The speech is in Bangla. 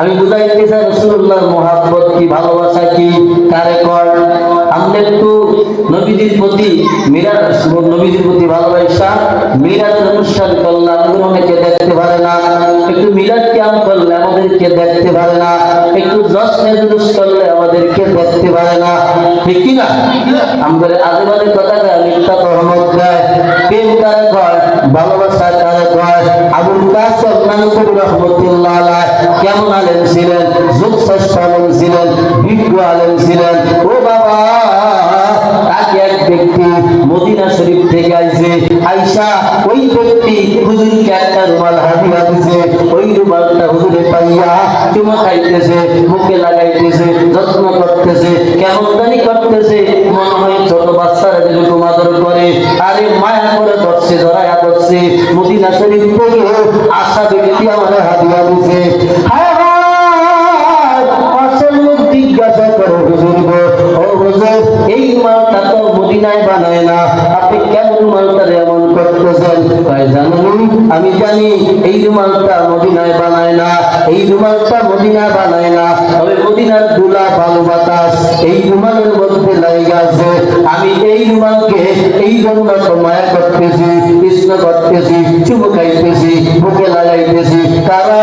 আমি বুঝাইতে চাই রাসূলুল্লাহর মহব্বত কি, ভালোবাসা কি, কারে কর। আমরা একটু নবীজির প্রতি নবীজির প্রতি ভালোবাসা মিলাদ অনুষ্ঠান করলে আমাদের অনেকে দেখতে পারে না, একটু মিলাদ ক্যাম্প করলে আমাদেরকে দেখতে পারে না, একটু জশ্নে জুলুস করলে আমাদেরকে দেখতে পারে না, ঠিক কি না? আমাদের আজেবাজে কথাটা মিথ্যা তহমত দেয়। প্রেম কারে কয়, ভালোবাসা কারে কয়? আবুল কাসেম নানুতুর রহমতুল্লাহ আলাইহি কেমন আলেম ছিলেন, যুগশ্রেষ্ঠ আলেম ছিলেন, বিজ্ঞ আলেম ছিলেন। ও বাবা, তাকে এক ব্যক্তি মদিনা শরীফ থেকে আইছে, আইসা ওই ব্যক্তি হুজুরকে একটা রুমাল হাদিয়া দিছে। ওই রুমালটা হুজুরে পাইয়া চুমা খাইতেছে, মুখে লাগাইতেছে, যত্ন করতেছে, কেমন জানি করতেছে, মনে হয় ছোট বাচ্চারা যেরকম আদর করে, আরে মায়া করে ধরছে, ধরায়া ধরছে। মদিনা শরীফ থেকে আসা ব্যক্তি আমার হাদিয়া দিছে। হায় হায়, পাশের লোক জিজ্ঞাসা করে, হুজুর গো, ও হুজুর, এই রুমালটা তো মদিনায় বানায় না, আপনি কেন রুমালটারে এমন করতেছেন? কয়, জানেন, আমি জানি এই রুমালটা মদিনায় বানায় না, এই রুমালটা মদিনায় বানায় না, তবে মদিনার দুলা ভালো বাতাস এই রুমালের মধ্যে লাগে আছে। আমি এই রুমালকে এই জন্য তো মায়া করতেছি, কৃষ্ণ করতেছি, চুমু খাইতেছি, বুকে লাগাইতেছি, কারণ